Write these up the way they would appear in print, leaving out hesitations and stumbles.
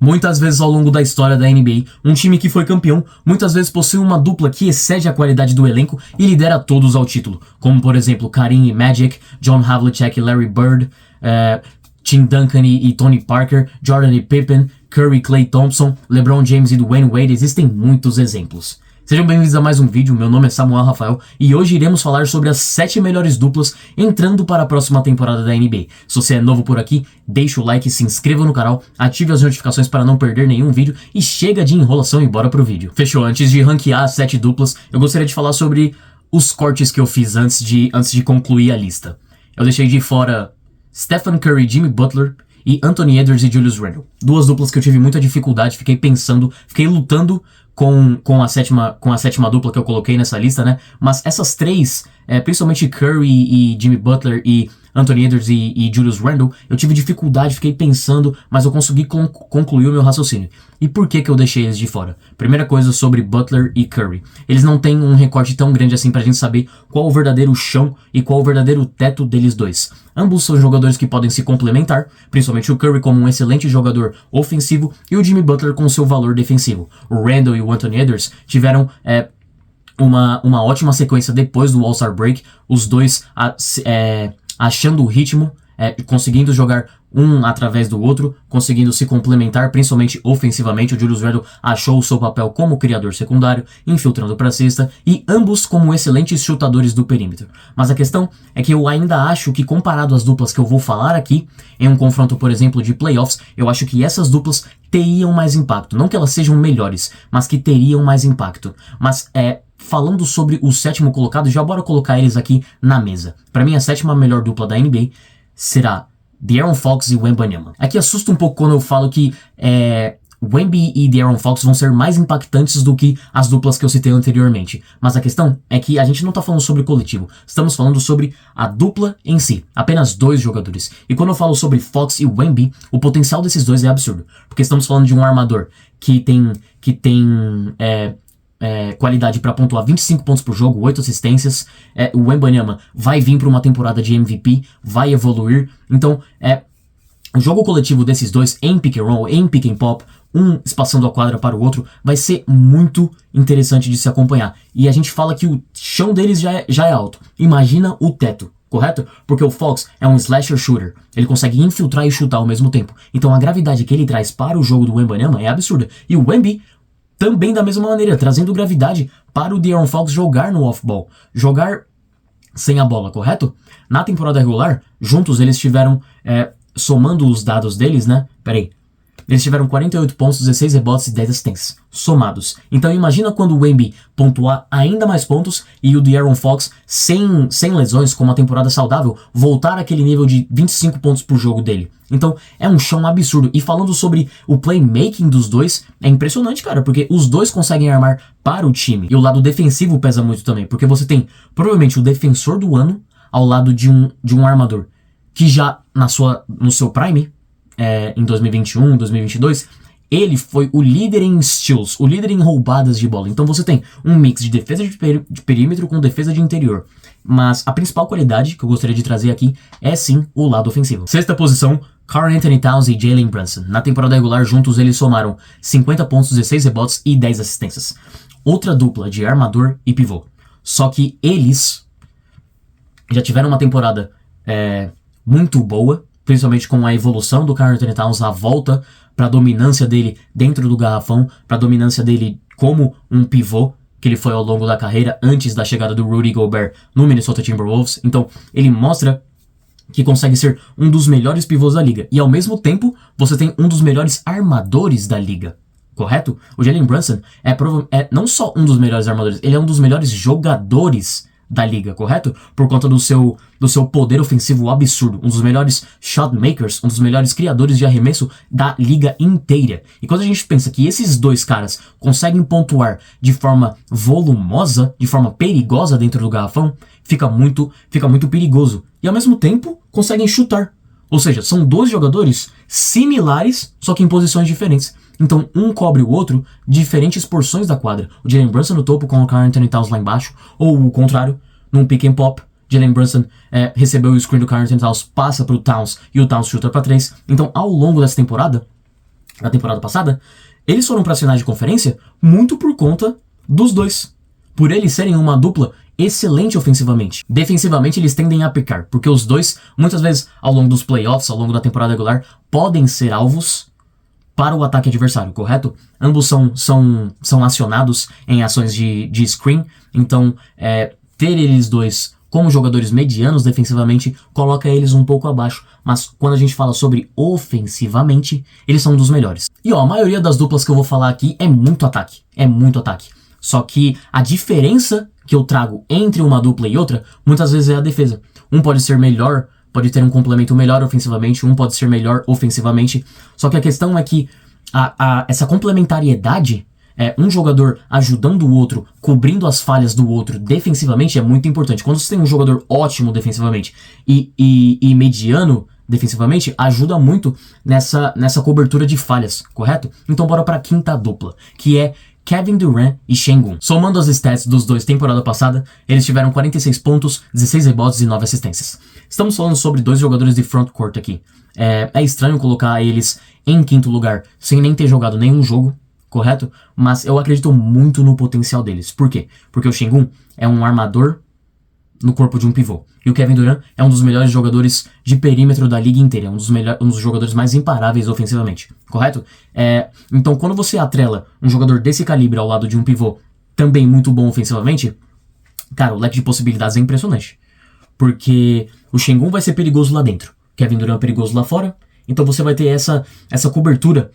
Muitas vezes ao longo da história da NBA, um time que foi campeão muitas vezes possui uma dupla que excede a qualidade do elenco e lidera todos ao título, como por exemplo Kareem e Magic, John Havlicek e Larry Bird, Tim Duncan e Tony Parker, Jordan e Pippen, Curry e Klay Thompson, LeBron James e Dwayne Wade. Existem muitos exemplos. Sejam bem-vindos a mais um vídeo, meu nome é Samuel Rafael e hoje iremos falar sobre as 7 melhores duplas entrando para a próxima temporada da NBA. Se você é novo por aqui, deixa o like, se inscreva no canal, ative as notificações para não perder nenhum vídeo e chega de enrolação e bora pro vídeo. Fechou? Antes de ranquear as 7 duplas, eu gostaria de falar sobre os cortes que eu fiz antes de concluir a lista. Eu deixei de fora Stephen Curry, Jimmy Butler e Anthony Edwards e Julius Randle. Duas duplas que eu tive muita dificuldade, fiquei lutando com a sétima dupla que eu coloquei nessa lista, né? Mas essas três, principalmente Curry e Jimmy Butler e Anthony Edwards e Julius Randle, eu tive dificuldade, fiquei pensando, mas eu consegui concluir o meu raciocínio. E por que eu deixei eles de fora? Primeira coisa sobre Butler e Curry. Eles não têm um recorte tão grande assim pra gente saber qual o verdadeiro chão e qual o verdadeiro teto deles dois. Ambos são jogadores que podem se complementar, principalmente o Curry como um excelente jogador ofensivo e o Jimmy Butler com seu valor defensivo. O Randle e o Anthony Edwards tiveram uma ótima sequência depois do All-Star Break, os dois achando o ritmo, conseguindo jogar um através do outro, conseguindo se complementar, principalmente ofensivamente. O Julius Randle achou o seu papel como criador secundário, infiltrando para a cesta, e ambos como excelentes chutadores do perímetro. Mas a questão é que eu ainda acho que, comparado às duplas que eu vou falar aqui, em um confronto, por exemplo, de playoffs, eu acho que essas duplas teriam mais impacto. Não que elas sejam melhores, mas que teriam mais impacto. Mas falando sobre o sétimo colocado, já bora colocar eles aqui na mesa. Para mim, a sétima melhor dupla da NBA será De'Aaron Fox e Wembanyama. Aqui assusta um pouco quando eu falo que Wemby e De'Aaron Fox vão ser mais impactantes do que as duplas que eu citei anteriormente. Mas a questão é que a gente não tá falando sobre coletivo, estamos falando sobre a dupla em si, apenas dois jogadores. E quando eu falo sobre Fox e Wemby, o potencial desses dois é absurdo, porque estamos falando de um armador que tem qualidade para pontuar 25 pontos por jogo, 8 assistências. O Wembanyama vai vir para uma temporada de MVP, vai evoluir. Então, o jogo coletivo desses dois em pick and roll, em pick and pop, um espaçando a quadra para o outro, vai ser muito interessante de se acompanhar. E a gente fala que o chão deles já é alto. Imagina o teto, correto? Porque o Fox é um slasher shooter. Ele consegue infiltrar e chutar ao mesmo tempo. Então a gravidade que ele traz para o jogo do Wembanyama é absurda. E o Wemby também da mesma maneira, trazendo gravidade para o De'Aaron Fox jogar no off-ball, jogar sem a bola, correto? Na temporada regular, juntos eles tiveram, somando os dados deles, né? Eles tiveram 48 pontos, 16 rebotes e 10 assistências, somados. Então imagina quando o Wemby pontuar ainda mais pontos e o De'Aaron Fox, sem lesões, com uma temporada saudável, voltar àquele nível de 25 pontos por jogo dele. Então é um chão absurdo. E falando sobre o playmaking dos dois, é impressionante, cara, porque os dois conseguem armar para o time. E o lado defensivo pesa muito também, porque você tem provavelmente o defensor do ano ao lado de um armador que já no seu prime, em 2021, 2022, ele foi o líder em steals, o líder em roubadas de bola. Então você tem um mix de defesa de perímetro com defesa de interior. Mas a principal qualidade que eu gostaria de trazer aqui é sim o lado ofensivo. Sexta posição, Karl-Anthony Towns e Jalen Brunson. Na temporada regular, juntos eles somaram 50 pontos, 16 rebotes e 10 assistências. Outra dupla de armador e pivô. Só que eles já tiveram uma temporada muito boa, principalmente com a evolução do Karl-Anthony Towns, a volta para a dominância dele dentro do garrafão, para a dominância dele como um pivô, que ele foi ao longo da carreira, antes da chegada do Rudy Gobert no Minnesota Timberwolves. Então, ele mostra que consegue ser um dos melhores pivôs da liga. E ao mesmo tempo, você tem um dos melhores armadores da liga, correto? O Jalen Brunson é não só um dos melhores armadores, ele é um dos melhores jogadores da liga, correto? Por conta do seu poder ofensivo absurdo, um dos melhores shot makers, um dos melhores criadores de arremesso da liga inteira. E quando a gente pensa que esses dois caras conseguem pontuar de forma volumosa, de forma perigosa dentro do garrafão, fica muito perigoso. E ao mesmo tempo, conseguem chutar. Ou seja, são dois jogadores similares, só que em posições diferentes. Então, um cobre o outro, diferentes porções da quadra. O Jalen Brunson no topo com o Karl-Anthony Towns lá embaixo, ou o contrário, num pick and pop, Jalen Brunson recebeu o screen do Karl-Anthony Towns, passa para o Towns e o Towns chuta para 3. Então, ao longo dessa temporada, na temporada passada, eles foram para as finais de conferência muito por conta dos dois. Por eles serem uma dupla excelente ofensivamente. Defensivamente eles tendem a pecar, porque os dois, muitas vezes ao longo dos playoffs, ao longo da temporada regular, podem ser alvos para o ataque adversário, correto? Ambos são acionados em ações de screen, então ter eles dois como jogadores medianos defensivamente coloca eles um pouco abaixo, mas quando a gente fala sobre ofensivamente, eles são um dos melhores. E a maioria das duplas que eu vou falar aqui é muito ataque, Só que a diferença que eu trago entre uma dupla e outra, muitas vezes é a defesa. Um pode ser melhor, pode ter um complemento melhor ofensivamente, um pode ser melhor ofensivamente, só que a questão é que essa complementariedade, um jogador ajudando o outro, cobrindo as falhas do outro defensivamente é muito importante. Quando você tem um jogador ótimo defensivamente e mediano defensivamente, ajuda muito nessa cobertura de falhas, correto? Então bora pra quinta dupla, que é Kevin Durant e Sengun. Somando as stats dos dois temporada passada, eles tiveram 46 pontos, 16 rebotes e 9 assistências. Estamos falando sobre dois jogadores de frontcourt aqui. É estranho colocar eles em quinto lugar sem nem ter jogado nenhum jogo, correto? Mas eu acredito muito no potencial deles. Por quê? Porque o Sengun é um armador no corpo de um pivô. E o Kevin Durant é um dos melhores jogadores de perímetro da liga inteira. É um dos jogadores mais imparáveis ofensivamente. Correto? Então, quando você atrela um jogador desse calibre ao lado de um pivô também muito bom ofensivamente, cara, o leque de possibilidades é impressionante. Porque o Sengun vai ser perigoso lá dentro. Kevin Durant é perigoso lá fora. Então você vai ter essa cobertura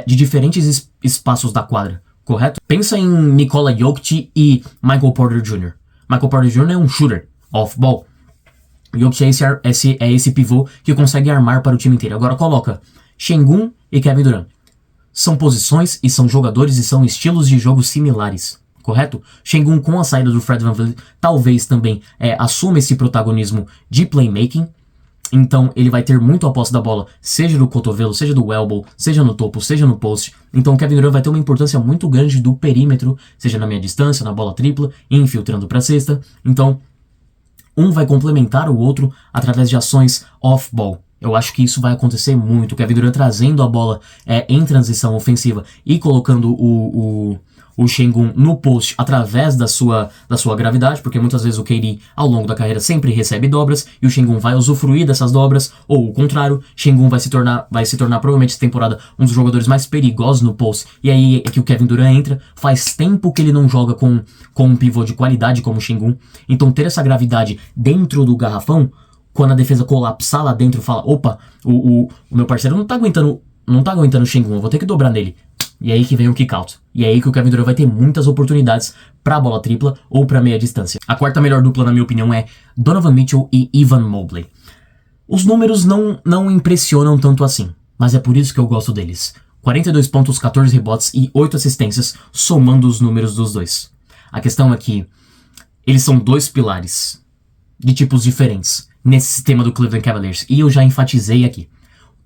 de diferentes espaços da quadra. Correto? Pensa em Nikola Jokic e Michael Porter Jr. Michael Porter Jr. é um shooter, off-ball. Jokic é esse pivô que consegue armar para o time inteiro. Agora coloca Sengun e Kevin Durant. São posições e são jogadores e são estilos de jogo similares, correto? Sengun, com a saída do Fred VanVleet, talvez também assuma esse protagonismo de playmaking. Então ele vai ter muito a posse da bola, seja do cotovelo, seja do elbow, seja no topo, seja no post. Então o Kevin Durant vai ter uma importância muito grande do perímetro, seja na meia distância, na bola tripla, infiltrando para a cesta. Então um vai complementar o outro através de ações off-ball. Eu acho que isso vai acontecer muito. O Kevin Durant trazendo a bola em transição ofensiva e colocando o Sengun no post através da sua gravidade, porque muitas vezes o KD ao longo da carreira sempre recebe dobras e o Sengun vai usufruir dessas dobras, ou o contrário, Sengun vai se tornar provavelmente essa temporada um dos jogadores mais perigosos no post, e aí é que o Kevin Durant entra. Faz tempo que ele não joga com um pivô de qualidade como o Sengun, então ter essa gravidade dentro do garrafão, quando a defesa colapsar lá dentro, fala, opa, o meu parceiro não tá aguentando o Sengun, eu vou ter que dobrar nele. E é aí que vem o kick-out. E é aí que o Kevin Durant vai ter muitas oportunidades pra bola tripla ou pra meia distância. A quarta melhor dupla, na minha opinião, é Donovan Mitchell e Evan Mobley. Os números não impressionam tanto assim, mas é por isso que eu gosto deles. 42 pontos, 14 rebotes e 8 assistências, somando os números dos dois. A questão é que eles são dois pilares de tipos diferentes nesse sistema do Cleveland Cavaliers. E eu já enfatizei aqui.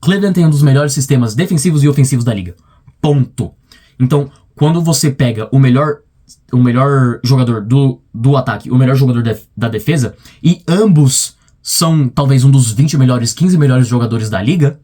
Cleveland tem um dos melhores sistemas defensivos e ofensivos da liga. Ponto. Então, quando você pega o melhor jogador do ataque, o melhor jogador da defesa, e ambos são talvez um dos 20 melhores, 15 melhores jogadores da liga,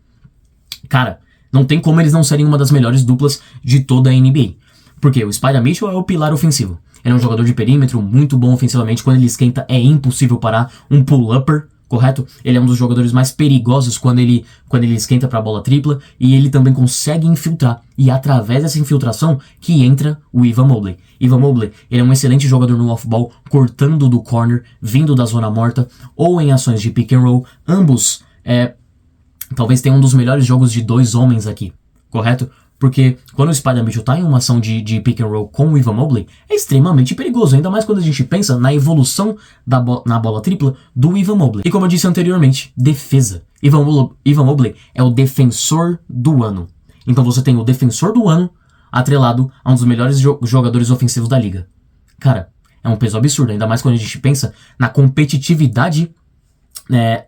cara, não tem como eles não serem uma das melhores duplas de toda a NBA. Porque o Spider Mitchell é o pilar ofensivo. Ele é um jogador de perímetro muito bom ofensivamente. Quando ele esquenta, é impossível parar. Um pull-upper, correto? Ele é um dos jogadores mais perigosos quando ele esquenta para a bola tripla, e ele também consegue infiltrar, e é através dessa infiltração que entra o Evan Mobley. Evan Mobley, ele é um excelente jogador no off-ball, cortando do corner, vindo da zona morta, ou em ações de pick and roll. Ambos, talvez tenham um dos melhores jogos de dois homens aqui, correto? Porque quando o Spider Mitchell tá em uma ação de pick and roll com o Evan Mobley, é extremamente perigoso, ainda mais quando a gente pensa na evolução na bola tripla do Evan Mobley. E como eu disse anteriormente, defesa. Evan Mobley é o defensor do ano. Então você tem o defensor do ano atrelado a um dos melhores jogadores ofensivos da liga. Cara, é um peso absurdo, ainda mais quando a gente pensa na competitividade,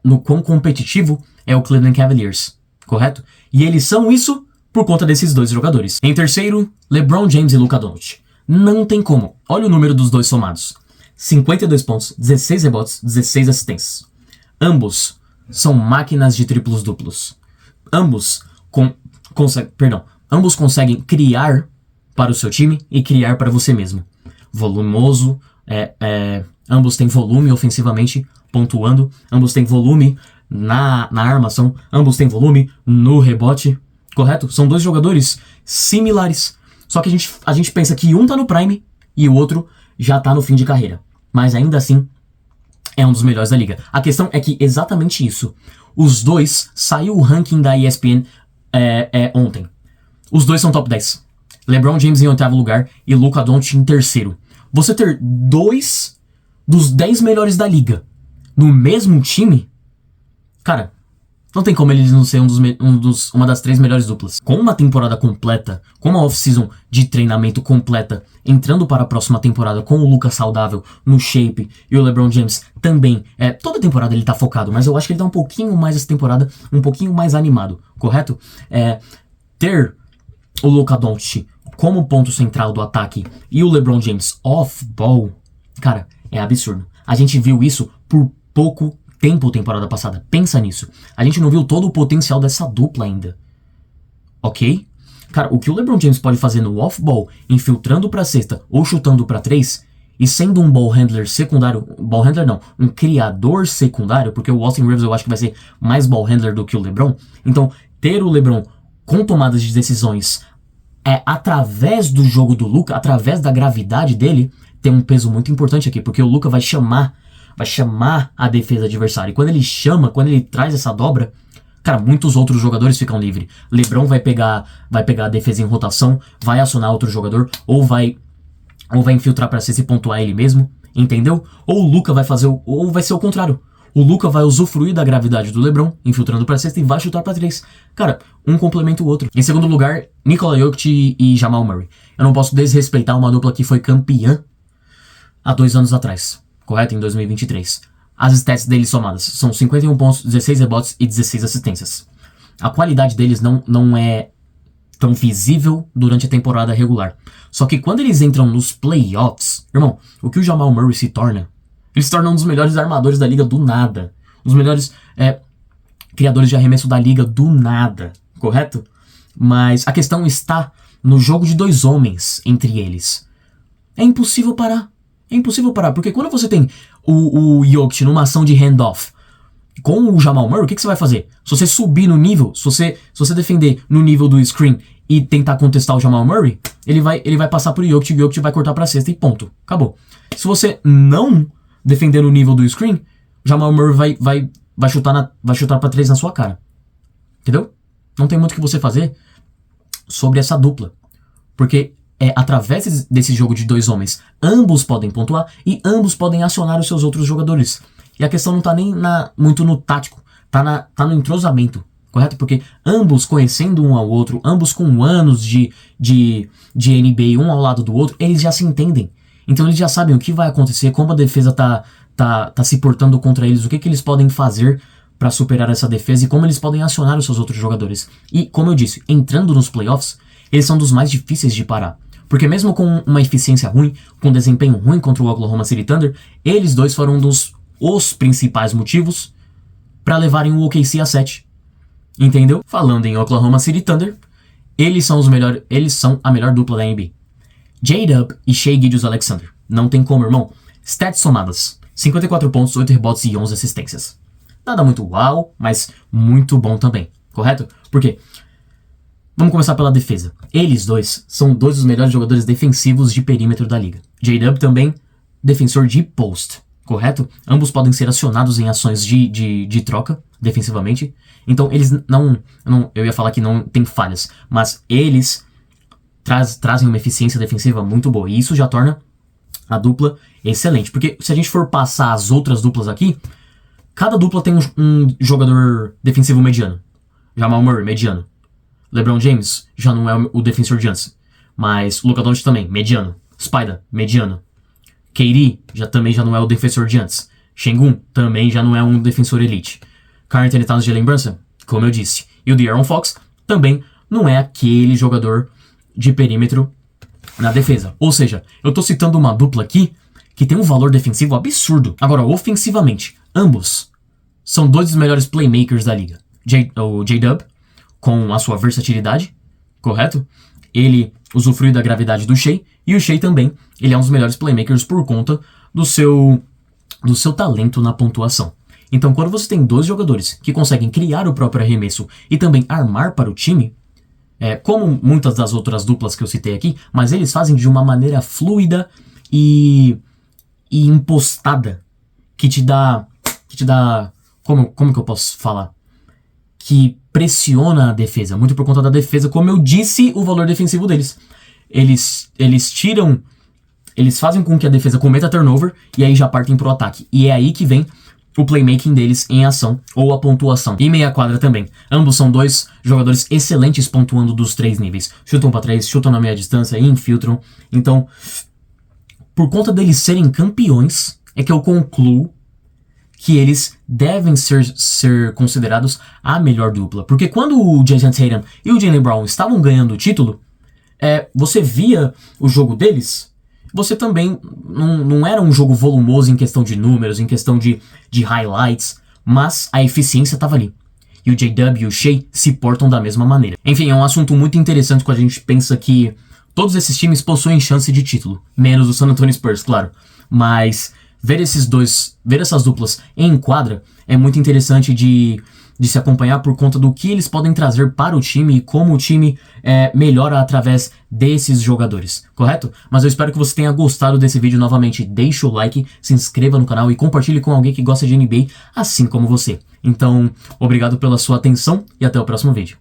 no quão competitivo é o Cleveland Cavaliers, correto? E eles são isso por conta desses dois jogadores. Em terceiro, LeBron James e Luka Doncic. Não tem como. Olha o número dos dois somados. 52 pontos, 16 rebotes, 16 assistências. Ambos são máquinas de triplos duplos. Ambos ambos conseguem criar para o seu time e criar para você mesmo. Volumoso, ambos têm volume ofensivamente, pontuando, ambos têm volume na armação, ambos têm volume no rebote, correto? São dois jogadores similares, só que a gente pensa que um tá no prime e o outro já tá no fim de carreira, mas ainda assim é um dos melhores da liga. A questão é que exatamente isso, os dois, saiu o ranking da ESPN ontem, os dois são top 10, LeBron James em 8º lugar e Luka Doncic em 3º. Você ter 2 dos 10 melhores da liga no mesmo time, cara, não tem como eles não ser uma das 3 melhores duplas. Com uma temporada completa, com uma off-season de treinamento completa, entrando para a próxima temporada com o Luka saudável, no shape, e o LeBron James também. Toda temporada ele tá focado, mas eu acho que ele tá um pouquinho mais essa temporada, um pouquinho mais animado, correto? Ter o Luka Doncic como ponto central do ataque e o LeBron James off-ball, cara, é absurdo. A gente viu isso por pouco tempo temporada passada. Pensa nisso. A gente não viu todo o potencial dessa dupla ainda. Ok? Cara, o que o LeBron James pode fazer no off-ball, infiltrando pra cesta ou chutando pra 3, e sendo um ball handler secundário, ball handler não, um criador secundário, porque o Austin Rivers eu acho que vai ser mais ball handler do que o LeBron. Então, ter o LeBron com tomadas de decisões através do jogo do Luka, através da gravidade dele, tem um peso muito importante aqui, porque o Luka vai chamar a defesa adversária. E quando ele chama, quando ele traz essa dobra, cara, muitos outros jogadores ficam livres. LeBron vai pegar a defesa em rotação, vai acionar outro jogador, ou vai infiltrar pra cesta e pontuar ele mesmo, entendeu? Ou o Luka vai fazer, ou vai ser o contrário. O Luka vai usufruir da gravidade do LeBron, infiltrando pra cesta e vai chutar pra 3. Cara, um complementa o outro. Em segundo lugar, Nikola Jokic e Jamal Murray. Eu não posso desrespeitar uma dupla que foi campeã há 2 anos atrás, correto? Em 2023. As stats deles somadas são 51 pontos, 16 rebotes e 16 assistências. A qualidade deles não é tão visível durante a temporada regular. Só que quando eles entram nos playoffs, irmão, o que o Jamal Murray se torna? Ele se torna um dos melhores armadores da liga do nada. Um dos melhores criadores de arremesso da liga do nada, correto? Mas a questão está no jogo de 2 homens entre eles. É impossível parar. É impossível parar, porque quando você tem o Jokic numa ação de handoff com o Jamal Murray, o que você vai fazer? Se você subir no nível, se você defender no nível do screen e tentar contestar o Jamal Murray, ele vai passar pro Jokic, o Jokic vai cortar pra cesta e ponto. Acabou. Se você não defender no nível do screen, o Jamal Murray vai chutar pra 3 na sua cara. Entendeu? Não tem muito o que você fazer sobre essa dupla. Porque através desse jogo de 2 homens, ambos podem pontuar e ambos podem acionar os seus outros jogadores. E a questão não tá nem muito no tático, tá no entrosamento, correto? Porque ambos conhecendo um ao outro, ambos com anos de NBA, um ao lado do outro, eles já se entendem. Então eles já sabem o que vai acontecer, como a defesa tá se portando contra eles, o que eles podem fazer para superar essa defesa e como eles podem acionar os seus outros jogadores. E, como eu disse, entrando nos playoffs, eles são dos mais difíceis de parar. Porque mesmo com uma eficiência ruim, com desempenho ruim contra o Oklahoma City Thunder, eles dois foram os principais motivos para levarem o OKC a 7. Entendeu? Falando em Oklahoma City Thunder, eles são a melhor dupla da NBA. J-Dub e Shai Gilgeous-Alexander. Não tem como, irmão. Stats somadas: 54 pontos, 8 rebotes e 11 assistências. Nada muito uau, mas muito bom também, correto? Por quê? Vamos começar pela defesa. Eles dois são 2 dos melhores jogadores defensivos de perímetro da liga. J-Dub também, defensor de post, correto? Ambos podem ser acionados em ações de troca, defensivamente. Então eles eu ia falar que não tem falhas, mas eles trazem uma eficiência defensiva muito boa. E isso já torna a dupla excelente. Porque se a gente for passar as outras duplas aqui, cada dupla tem um jogador defensivo mediano. Jamal Murray, mediano. LeBron James já não é o defensor de antes. Mas Luka Doncic também, mediano. Spider, mediano. KD também já não é o defensor de antes. Sengun também já não é um defensor elite. Karl Anthony Towns e Jalen Brunson, como eu disse. E o De'Aaron Fox também não é aquele jogador de perímetro na defesa. Ou seja, eu tô citando uma dupla aqui que tem um valor defensivo absurdo. Agora, ofensivamente, ambos são 2 dos melhores playmakers da liga. O J-Dub, com a sua versatilidade, correto? Ele usufrui da gravidade do Shai, e o Shai também, ele é um dos melhores playmakers por conta do seu talento na pontuação. Então, quando você tem dois jogadores que conseguem criar o próprio arremesso e também armar para o time, como muitas das outras duplas que eu citei aqui, mas eles fazem de uma maneira fluida e impostada, que te dá, como que eu posso falar? Que pressiona a defesa, muito por conta da defesa, como eu disse, o valor defensivo deles. Eles fazem com que a defesa cometa turnover e aí já partem pro ataque. E é aí que vem o playmaking deles em ação, ou a pontuação. E meia quadra também. Ambos são dois jogadores excelentes pontuando dos 3 níveis. Chutam pra 3, chutam na meia distância e infiltram. Então, por conta deles serem campeões, é que eu concluo que eles devem ser considerados a melhor dupla. Porque quando o Jason Tatum e o Jaylen Brown estavam ganhando o título, você via o jogo deles, você também não era um jogo volumoso em questão de números, em questão de highlights, mas a eficiência estava ali. E o JW e o Shai se portam da mesma maneira. Enfim, é um assunto muito interessante quando a gente pensa que todos esses times possuem chance de título, menos o San Antonio Spurs, claro. Mas ver essas duplas em quadra é muito interessante de se acompanhar por conta do que eles podem trazer para o time e como o time melhora através desses jogadores, correto? Mas eu espero que você tenha gostado desse vídeo. Novamente, deixa o like, se inscreva no canal e compartilhe com alguém que gosta de NBA assim como você. Então, obrigado pela sua atenção e até o próximo vídeo.